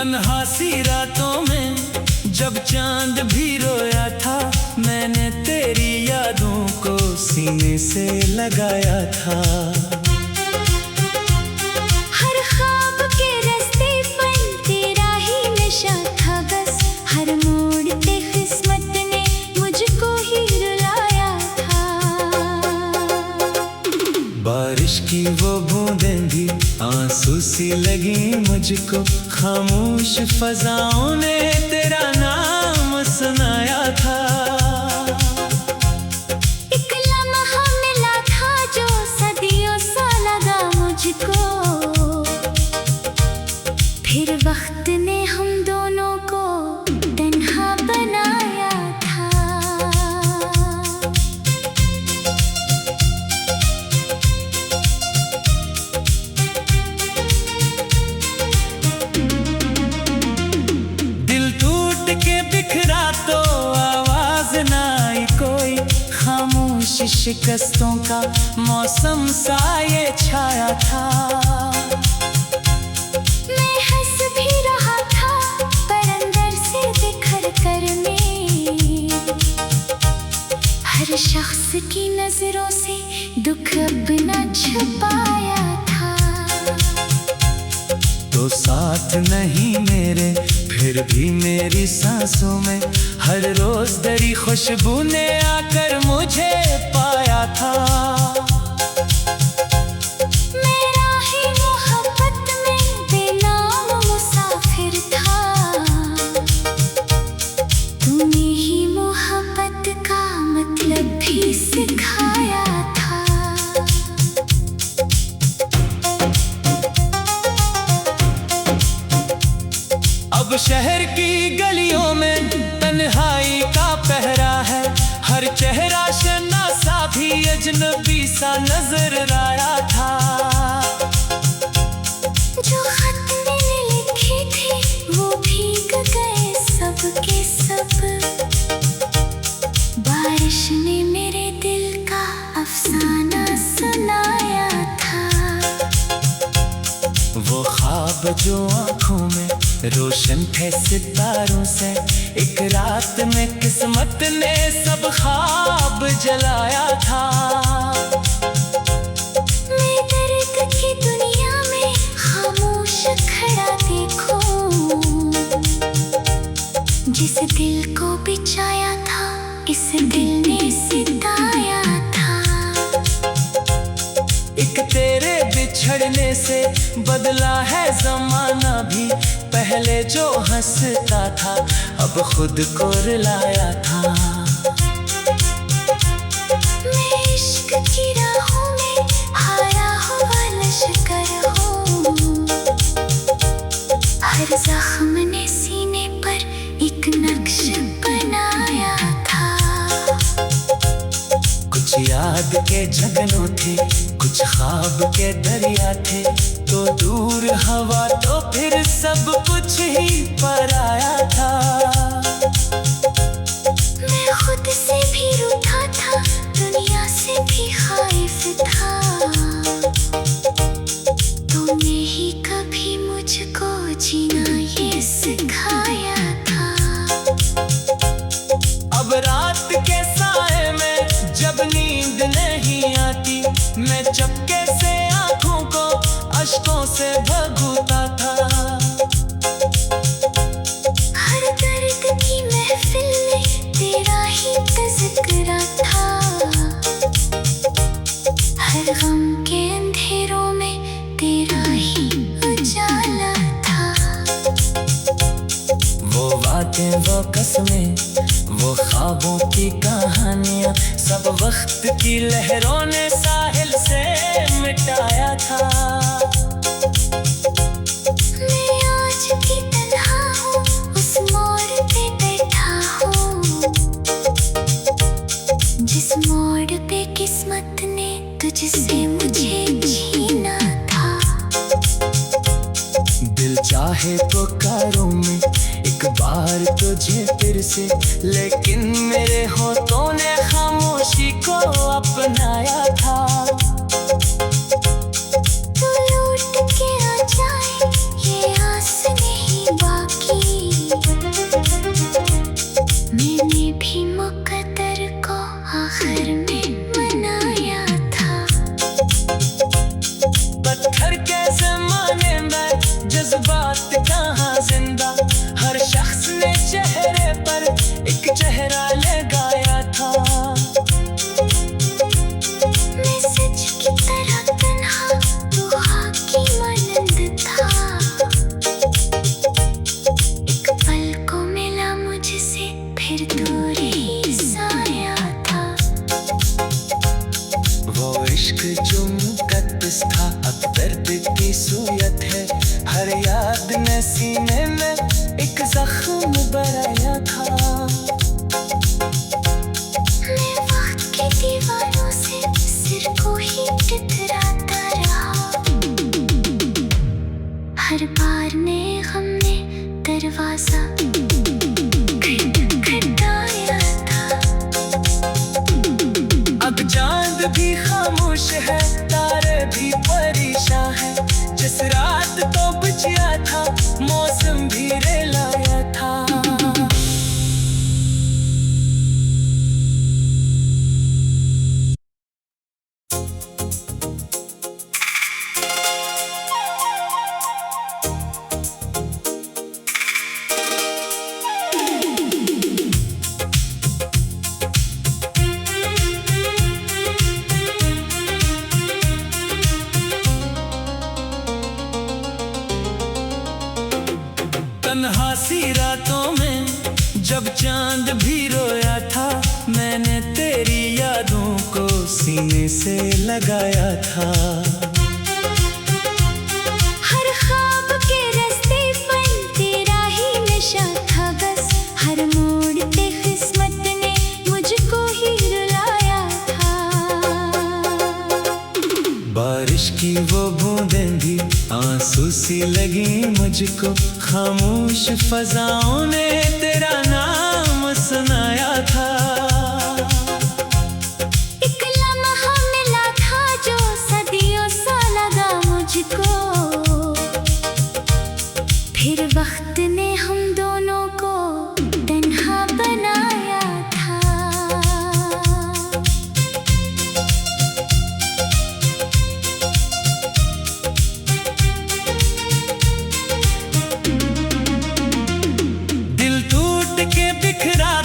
तन्हा सी रातों में जब चांद भी रोया था, मैंने तेरी यादों को सीने से लगाया था। हर ख्वाब के रास्ते पर तेरा ही नशा था, बस हर मोड़ पे किस्मत ने मुझको ही रुलाया था। बारिश की वो बूंदें भी आंसू सी लगी मुझको, खामोश फजाओं ने तेरा नाम सुनाया था। एक लम्हा मिला था जो सदियों सा लगा मुझको, फिर वक्त ने हम दोनों को तन्हा बनाया था। के बिखरा तो आवाज ना आई कोई, खामोश शिकस्तों का मौसम सा ये छाया था। मैं हंस भी रहा था पर अंदर से बिखर कर में, हर शख्स की नजरों से दुख अपना छुपाया था। तो साथ नहीं मेरे फिर भी मेरी सांसों में हर रोज दरी खुशबू ने आकर मुझे पाया था। मेरा ही मोहब्बत में बेनाम मुसाफिर था, तूने ही मोहब्बत का मतलब भी सिखाया था। अब शहर की गलियों में तन्हाई का पहरा है, हर चेहरा शनासा भी अजनबी सा नजर आया था। जो खत मैंने लिखे थे वो भीग गए सब के सब, बारिश ने मेरे दिल का अफसाना सुनाया था। वो ख्वाब जो आँखों में रोशन थे सितारों से, एक रात में किस्मत ने सब ख्वाब जलाया था। मैं दर्द की दुनिया में खामोश खड़ा देखूं, जिस दिल को बिछाया था इस दिल ने सिताया था। एक तेरे बिछड़ने से बदला है जमाना भी, पहले जो हंसता था अब खुद को रुलाया था। मैं इश्क की राहों में हारा हुआ लश्कर हूँ, हर जख्म ने सीने पर एक नक्श बनाया था। कुछ याद के झगनों थे, कुछ ख्वाब के दरिया थे, तो दूर हवा तो फिर सब कुछ ही पराया था। मैं खुद से भी रूठा था, दुनिया से भी खाइफ था, तूने ही कभी मुझको जीना ये सिखाया था। अब रात के साए में जब नींद नहीं आती, मैं चपके से आंखों को अश्कों से भगूता था। हर दर्द की महफिल में तेरा ही तज़किरा था, हर गम के अंधेरों में तेरा ही उजाला था। वो बातें वो कसमें वो ख्वाबों की कहानियाँ, सब वक्त की लहरों ने साहिल से मिटाया था। मैं आज भी तन्हा हूँ, उस मोड़ पे बैठा हूँ, जिस मोड़ पे किस्मत ने तुझसे मुझे जीना था। दिल चाहे तो कारों में एक बार तुझे फिर से, लेकिन मेरे होठों ने खामोशी को अपनाया था। तू लौट के आ जाए ये आस नहीं बाकी। इश्क जो मुकद्दस था, अब दर्द की सूरत है। हर याद ने सीने में एक जख्म बनाया था। मैं वक्त की दीवारों से सिर को ही टकराता रहा। हर बार नए गम ने दरवाजा खटखटाया था। अब चांद भी खामोश है, तारे भी परेशान है। जिस रात तो बचिया था, मौसम भी रेलाया था। तन्हा सी रातों में जब चांद भी रोया था, मैंने तेरी यादों को सीने से लगाया था। हर ख्वाब के रास्ते पर तेरा ही नशा था बस। हर मोड़ पे किस्मत ने मुझको ही रुलाया था। बारिश की वो बूंदें भी आंसू सी लगी मुझको। खामोश फजाओं ने तेरा नाम सुनाया था। एक लम्हा मिला था जो सदियों सा लगा मुझको। फिर वक्त ने हम दोनों को तन्हा बनाया था।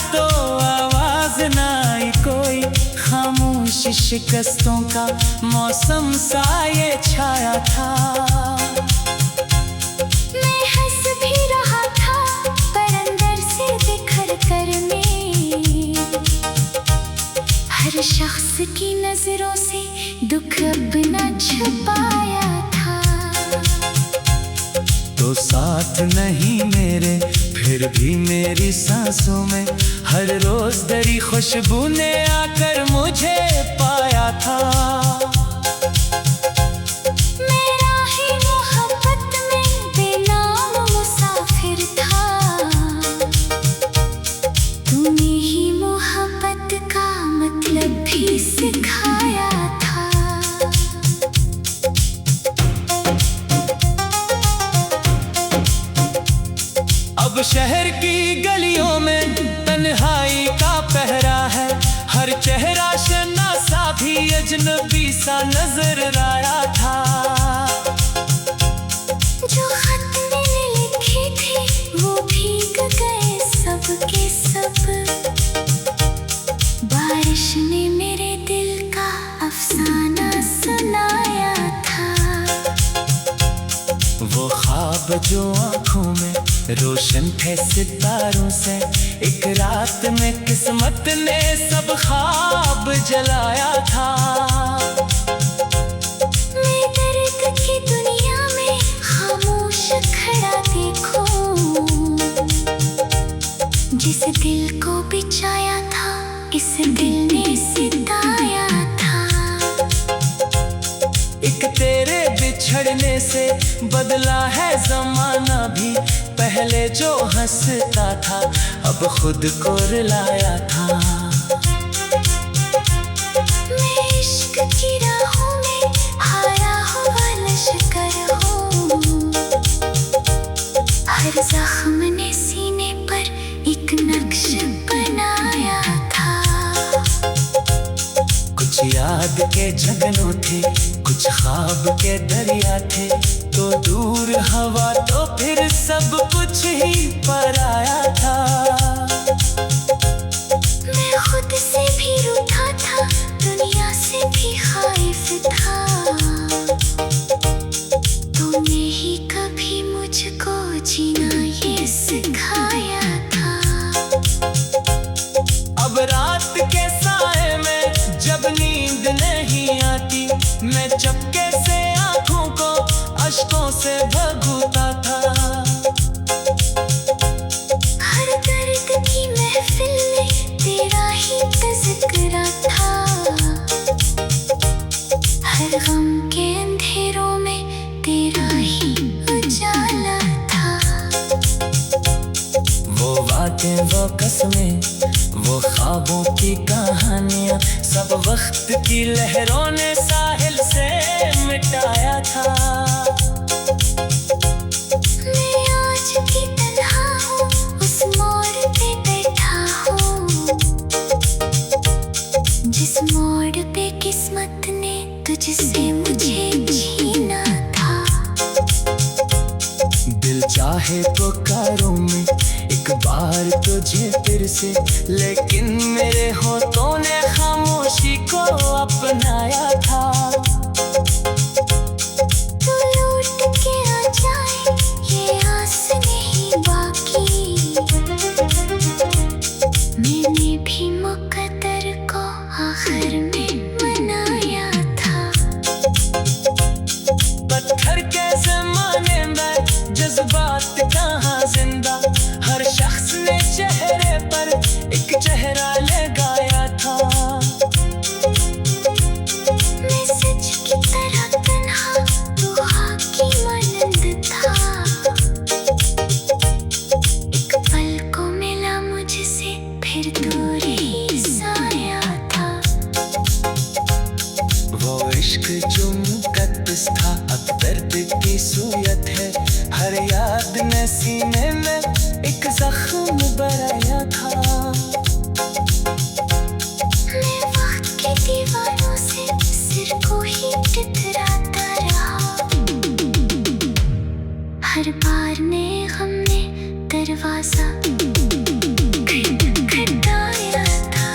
तो आवाज ना आई कोई, खामोश शिकस्तों का मौसम सा ये छाया था। मैं हंस भी रहा था पर अंदर से बिखर कर में। हर शख्स की नजरों से दुख अपना छुपाया था। तो साथ नहीं मेरे, फिर भी मेरी सांसों में हर रोज दरी खुशबू ने आकर मुझे पाया था। मेरा ही मोहब्बत में बेनाम मुसाफिर था। तूने ही मोहब्बत का मतलब भी सिखाया था। अब शहर की गलियों में तन्हाई का पहरा है। हर चेहरा शनासा भी अजनबी सा नजर आया था। जो खत मैंने लिखे थे वो भीग गए सब के सब। बारिश ने मेरे दिल का अफसाना सुनाया था। वो ख्वाब जो आँखों में रोशन थे सितारों से, एक रात में किस्मत ने सब ख्वाब जलाया था। मैं दर्द की दुनिया में खामोश खड़ा देखूं। जिस दिल को बिछाया था इस दिल ने सिताया था। एक तेरे बिछड़ने से बदला है जमाना भी। पहले जो हंसता था अब खुद को रुलाया था। मैं इश्क की राहों में हारा हुआ लश्कर हूँ। हर जख्म ने सीने पर एक नक्श बनाया था। कुछ याद के जगनों थे, कुछ ख्वाब के दरिया थे। तो दूर हवा तो फिर सब कुछ ही पराया था। मैं खुद से भी रूठा था, दुनिया से भी खाइफ था। तूने ही कभी मुझको जीना ये सिखाया था। अब रात के साए में जब नींद नहीं आती, मैं चपके से आंखों को अश्कों से भगूता था। हर दर्द की महफिल में तेरा ही तज़किरा था। हर गम के अंधेरों में तेरा ही उजाला था। वो बातें, वो कसमें, वो ख्वाबों की कहानियाँ, सब वक्त की लहरों ने साहिल से मिटाया था। मैं आज भी तन्हा हूँ, उस मोड़ पे बैठा हूँ, जिस मोड़ पे किस्मत ने तुझसे मुझे छीना था। दिल चाहे तो कारों में एक बार तुझे फिर से, लेकिन मेरे होठों ने खामोशी को अपनाया था। तू लौट के आ जाए ये आस नहीं बाकी, मैंने भी मुकद्दर को आखिर में मनाया था। पत्थर के ज़माने में जज्बात कहाँ जिंदा, हर शख्स ने चेहरे पर एक चेहरा लगाया था। मैं सच की तरह तन्हा, तू खाकी मानंद था। एक पल को मिला मुझसे, फिर दूर ही साया था। वो इश्क जो मुकद्दस था, अब दर्द की सूरत है। हर याद ने सीने में एक जख्म बनाया था। मैं वक्त के दीवारों से सिर को ही टकराता रहा। हर बार नए गम ने दरवाजा खटखटाया था।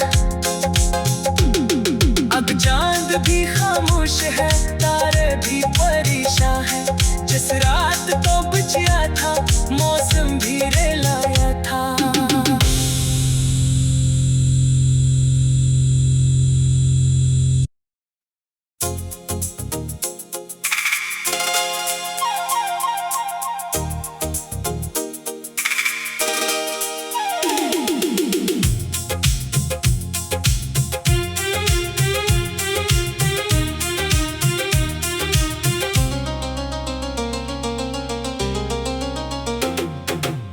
अब चांद भी खामोश है, तारे भी परेशान है। जिस रात तो बचिया था, मौसम भी रेलाया था।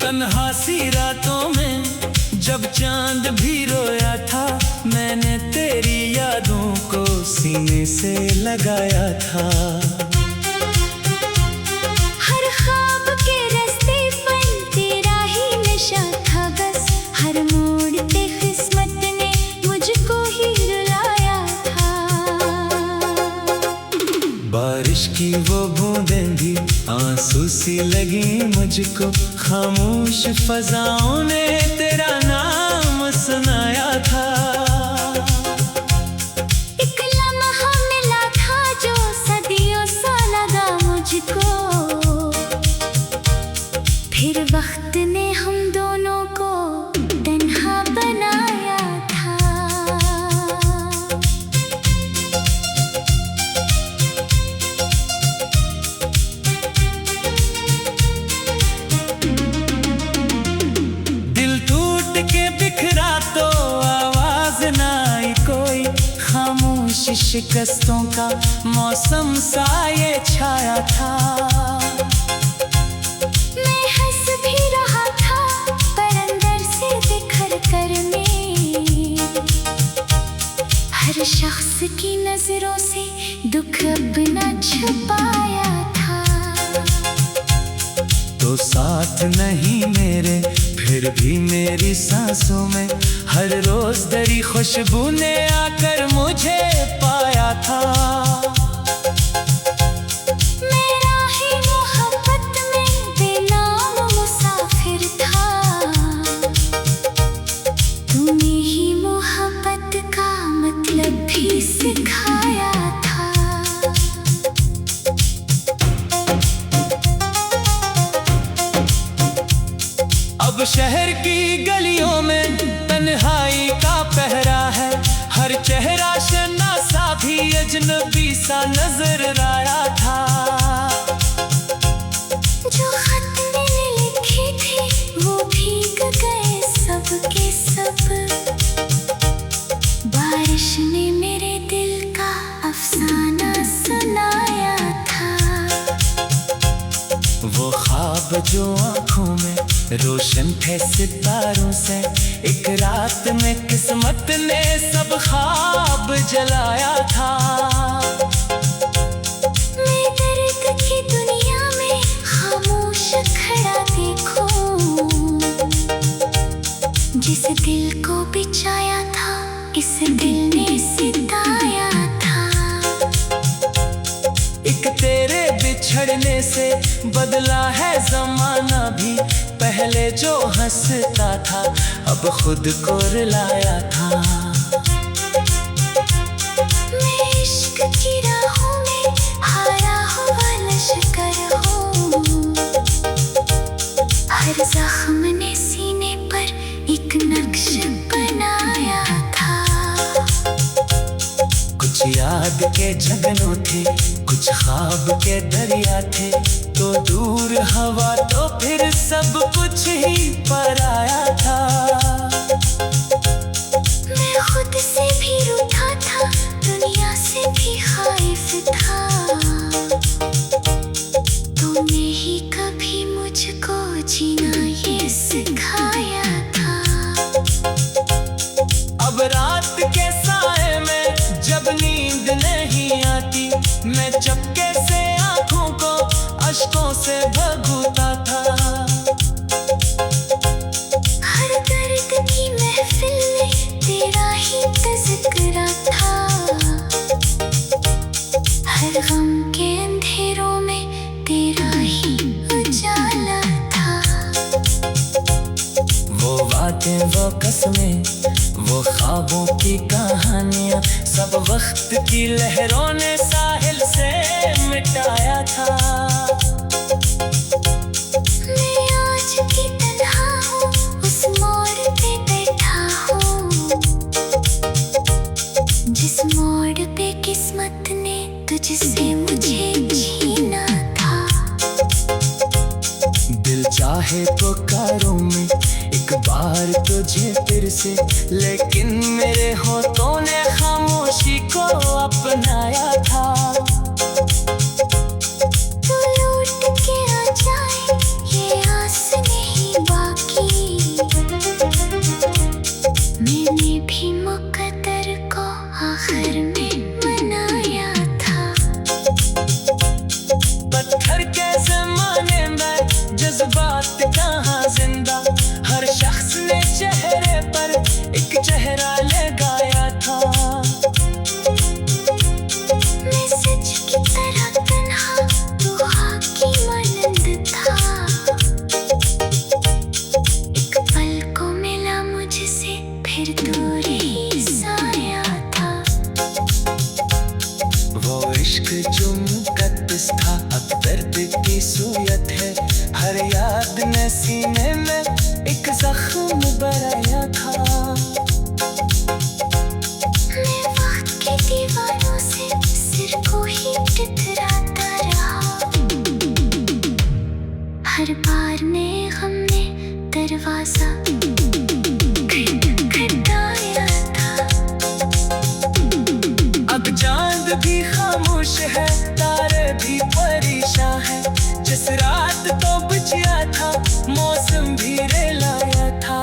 तन्हा सी रातों में जब चांद भी रोया था, मैंने तेरी यादों को सीने से लगाया था। हर ख्वाब के रास्ते पर तेरा ही नशा था बस। हर मोड़ पे किस्मत ने मुझको ही रुलाया था। बारिश की वो बूंदें भी आंसू सी लगी मुझको, खामोश फजाओं ने तेरा नाम सुनाया था। एक लम्हा मिला था जो सदियों सा लगा मुझको, फिर वक्त ने हम दोनों को तन्हा बनाया था। बिखरा तो आवाज ना आई कोई, खामोश शिकस्तों का मौसम सा ये छाया था। मैं हंस भी रहा था पर अंदर से बिखर कर में, हर शख्स की नजरों से दुख अपना छुपाया था। तो साथ नहीं मेरे, फिर भी मेरी सांसों में हर रोज दरी खुशबू ने आकर मुझे पाया था। मेरा ही मोहब्बत में बेनाम मुसाफिर था, तूने ही मोहब्बत का मतलब भी सिखाया था। अब शहर की गलियों में तन्हाई का पहरा है, हर चेहरा शनासा भी अजनबी सा नजर आया था। जो खत मैंने लिखे थे वो भीग गए सब के सब। बारिश ने मेरे दिल का अफसाना सुनाया था। वो ख्वाब जो आँखों में रोशन थे सितारों से, एक रात में किस्मत ने सब ख्वाब जलाया था। मैं दर्द की दुनिया में खामोश खड़ा देखूं। जिस दिल को बिछाया था इस दिल ने सिताया था। एक तेरे बिछड़ने से बदला है जमाना भी, पहले जो हंसता था अब खुद को रुलाया था। मैं इश्क की राहों में हारा हुआ लश्कर हूँ। हर जख्म ने सीने पर एक नक्श बनाया था। कुछ याद के जगनों थे, कुछ ख्वाब के दरिया थे, तो दूर हवा तो फिर सब कुछ ही पराया था। मैं खुद से भी रूठा था, दुनिया से भी खाइफ था। तूने ही कभी मुझको जीना ये सिखाया था। अब रात के साए में जब नींद नहीं आती, मैं चपके से आंखों को अश्कों से भगूता था। हर दर्द की महफिल में तेरा ही तज़किरा था। हर गम के अंधेरों में तेरा ही उजाला था। वो बातें, वो कसमें, वो ख्वाबों की कहानियां, सब वक्त की लहरों ने साहिल से मिटाया था। मैं आज भी तन्हा हूँ, उस मोड़ पे बैठा हूँ। जिस मोड़ पे किस्मत ने तुझसे मुझे छीना था। दिल चाहे तो कारों में एक बार तुझे फिर से, लेकिन मेरे होठों ने खामोशी को अपनाया था। तू लौट के आ जाए ये आस नहीं बाकी। मैंने भी मुकद्दर को आखिर में मनाया था। पत्थर के ज़माने में जज्बात कहाँ जिंदा, हर शख्स ने चेहरे पर एक चेहरा लगाया था। मैं सच की तरह तन्हा, तू खाक की मानंद था। एक पल को मिला मुझसे फिर दूर ही साया था। वो इश्क जो मुकद्दस था अब दर्द की सूरत है, हर याद ने सीने में एक जख्म बनाया था। मैं वक्त के दीवारों से सिर को ही टकराता रहा। हर बार नए गम ने दरवाजा खटखटाया था। अब चांद भी खामोश है, तारे भी परेशान है, जिस रात तो बचिया था मौसम भी रेलाया था।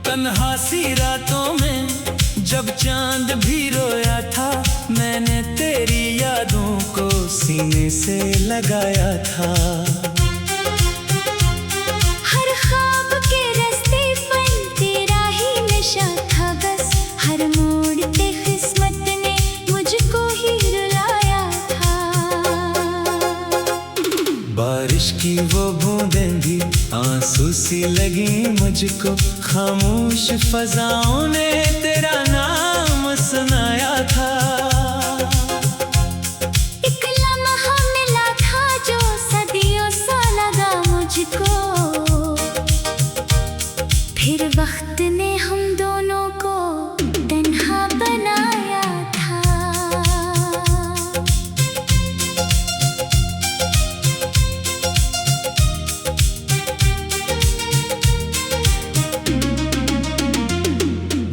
तन्हा सी रातों में जब चांद भी रोया था, मैंने तेरी यादों को सीने से लगाया था। हर ख्वाब के रास्ते पर तेरा ही नशा था बस। हर मोड़ पे किस्मत ने मुझको ही रुलाया था। बारिश की वो बूंदें भी आंसू सी लगी मुझको, खामोश फजाओं ने तेरा नाम सुनाया था। एक लम्हा मिला था जो सदियों सा लगा मुझको, फिर वक्त ने हम दोनों को तन्हा बनाया था।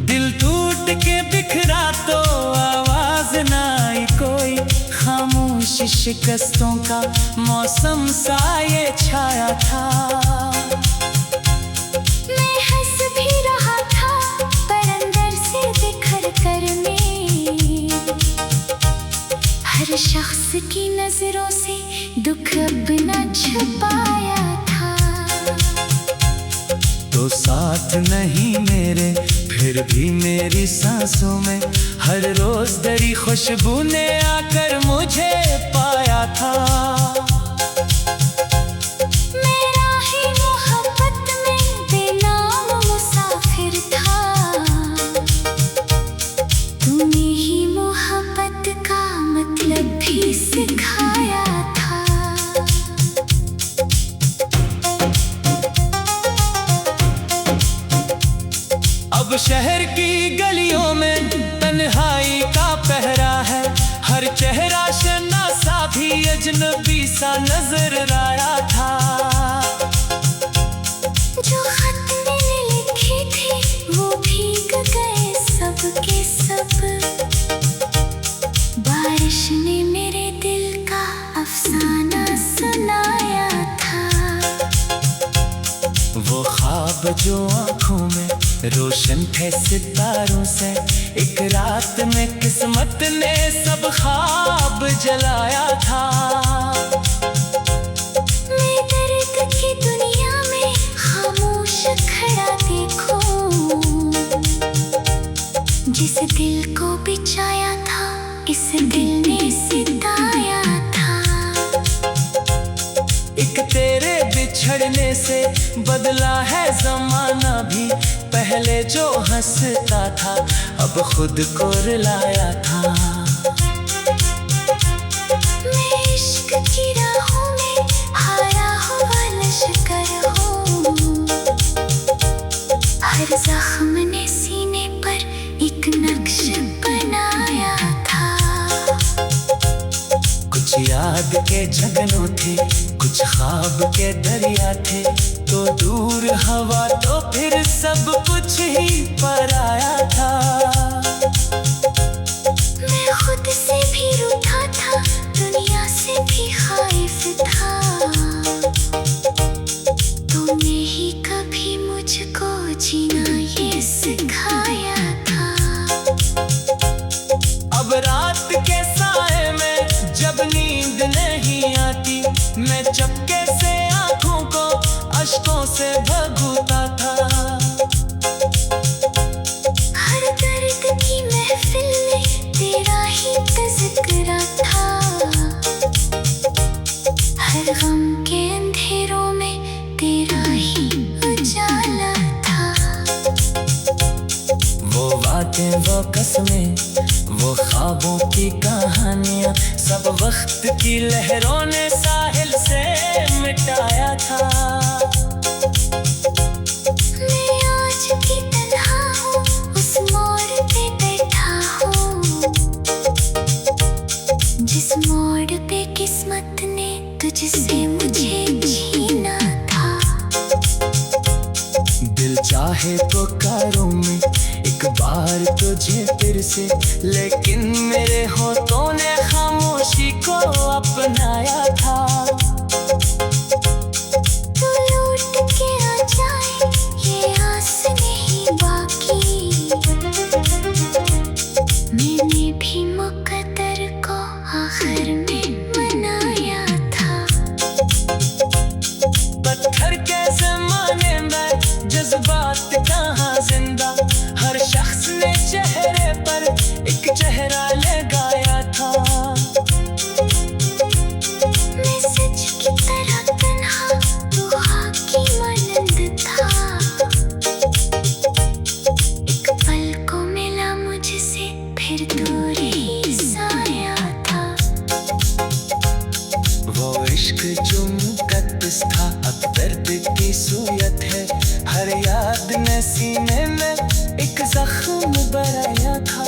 दिल टूट के बिखरा तो आवाज ना आई कोई, खामोश शिकस्तों का मौसम सा ये छाया था। मैं हंस भी रहा था पर अंदर से बिखर कर में, हर शख्स की नजरों से दुख अपना छुपाया था। तो साथ नहीं मेरे फिर भी मेरी सांसों में, हर रोज दरी खुशबू ने आकर मुझे पाया था। मेरा ही मोहब्बत में बेनाम मुसाफिर था, तूने ही मोहब्बत का मतलब भी सिखाया था। अब शहर की गलियों में तन्हाई का पहरा है, हर चेहरा शनासा भी अजनबी सा नजर आया था। जो खत मैंने लिखे थे वो भीग गए सब के सब, बारिश ने मेरे दिल का अफसाना सुनाया था। वो ख्वाब जो आंखों में रोशन थे सितारों से, एक रात में किस्मत ने सब ख्वाब जलाया था। मैं दर्द की दुनिया में खामोश खड़ा देखूं, जिस दिल को बिछाया था इस दिल ने सिताया था। एक तेरे बिछड़ने से बदला है जमाना भी, पहले जो हंसता था अब खुद को रुलाया था। मैं इश्क की राहों में हारा हुआ लश्कर हूँ, हर जख्म ने सीने पर एक नक्श बनाया था। कुछ याद के जगनों थे, कुछ ख्वाब के दरिया थे, तो दूर हवा तो फिर सब कुछ ही पराया था। मैं खुद से भी रूठा था, दुनिया से भी खाइफ था, तूने ही कभी मुझको जीना ये सिखाया था। अब रात के साए में जब नींद नहीं आती, मैं चपके से आंखों को अश्कों से भगूता था। हर दर्द की महफिल में तेरा ही तज़किरा था, हर गम के अंधेरों में तेरा ही उजाला था। वो बातें वो कसमें वो ख्वाबों की कहानियां, सब वक्त की लहरों ने साहिल से मिटाया था। मैं आज भी तन्हा हूँ, उस मोड़ पे बैठा हूँ, जिस मोड़ पे किस्मत ने तुझसे मुझे जीना था। दिल चाहे तो कारों में एक बार तुझे फिर से, लेकिन मेरे होठों ने खामोशी को अपनाया था। तू लौट के आ जाए ये आस नहीं बाकी, मैंने भी मुकद्दर को आखिर में मनाया था। पत्थर कैसे माने मैं, जज्बात कहाँ जिंदा, हर शख्स ने चेहरे पर एक चेहरा लगाया था। इश्क जो मुकद्दस था, अब दर्द की सूरत है। हर याद ने सीने में एक जख्म बनाया था।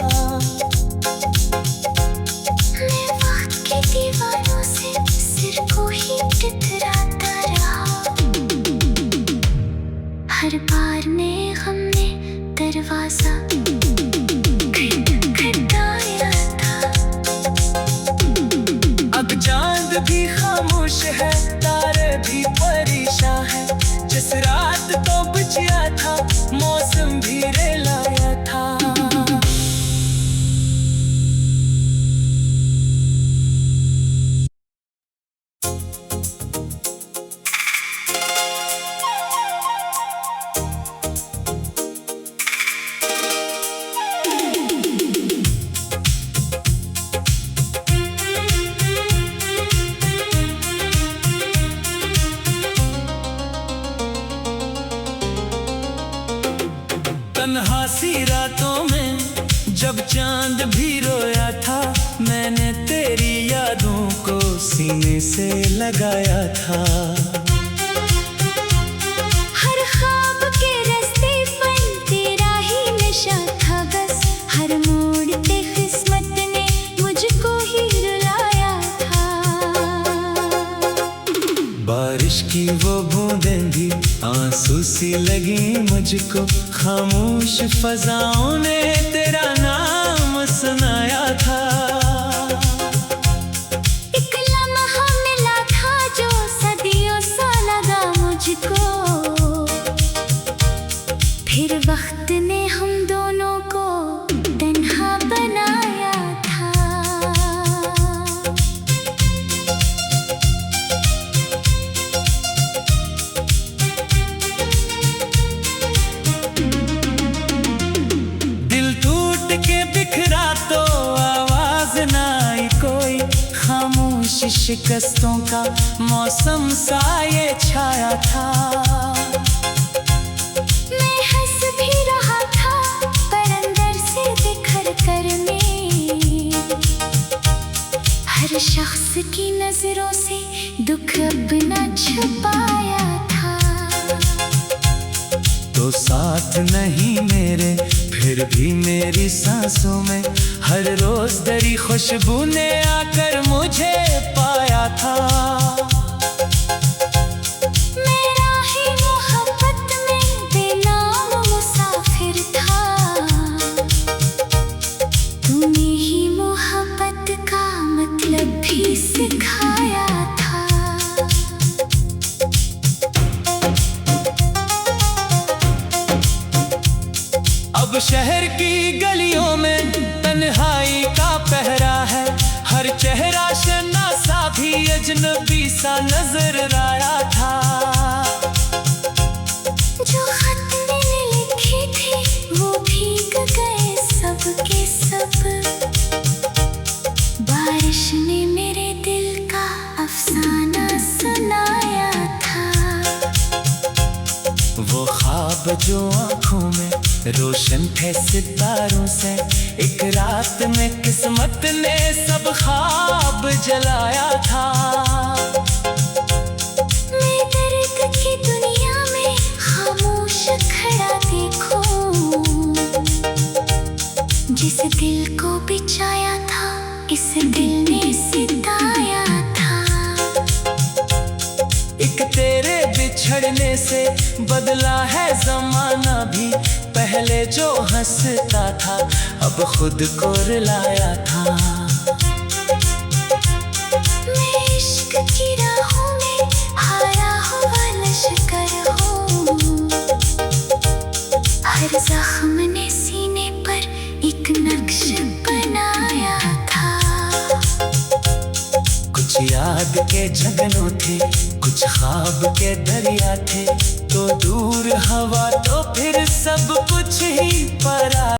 मैं वक्त की दीवारों से सिर को ही टकराता रहा। हर बार नए गम ने दरवाजा खटखटाया था। अब चांद भी खामोश है, तारे भी परेशान है। जिस रात तो बचिया था, मौसम भी रेलाया था। तन्हा सी रातों में जब चांद भी रोया था, मैंने तेरी यादों को सीने से लगाया था। हर ख्वाब के रास्ते पर तेरा ही नशा था बस। हर मोड़ पे किस्मत ने मुझको ही रुलाया था। बारिश की वो बूंदें भी आंसू सी लगी मुझको। खामोश फजाओं ने तेरा नाम सुनाया था। एक लम्हा मिला था जो सदियों सा लगा मुझको। फिर वक्त ने हम दोनों को तन्हा बनाया था। के बिखरा तो आवाज ना आई कोई। खामोश शिकस्तों का मौसम सा ये छाया था। मैं हंस भी रहा था पर अंदर से बिखर कर में। हर शख्स की नजरों से दुख अपना छुपाया था। तो साथ नहीं मेरे फिर भी मेरी सांसों में हर रोज दरी खुशबू ने आकर मुझे पाया था। मेरा ही मोहब्बत में बेनाम मुसाफिर था। तूने ही मोहब्बत का मतलब भी सिखाया था। अब शहर की गलियों में तन्हाई का पहरा है। हर चेहरा शनासा भी अजनबी सा नजर आया था। जो खत मैंने लिखे थे वो भीग गए सब के सब। बारिश ने मेरे दिल का अफसाना सुनाया था। वो ख्वाब जो आँखों में रोशन थे सितारों से, एक रात में किस्मत ने सब ख्वाब जलाया था। मैं दर्द की दुनिया में खामोश खड़ा देखूं। जिस दिल को बिछाया था इस दिल ने सिताया था। एक तेरे बिछड़ने से बदला है जमाना भी। पहले जो हंसता था अब खुद को रुलाया था। मैं इश्क की राहों में हारा हुआ लश्कर हूँ। हर जख्म ने सीने पर एक नक्श बनाया था। कुछ याद के झगनों थे, कुछ ख्वाब के दरिया थे। तो दूर हवा तो फिर सब कुछ ही परा।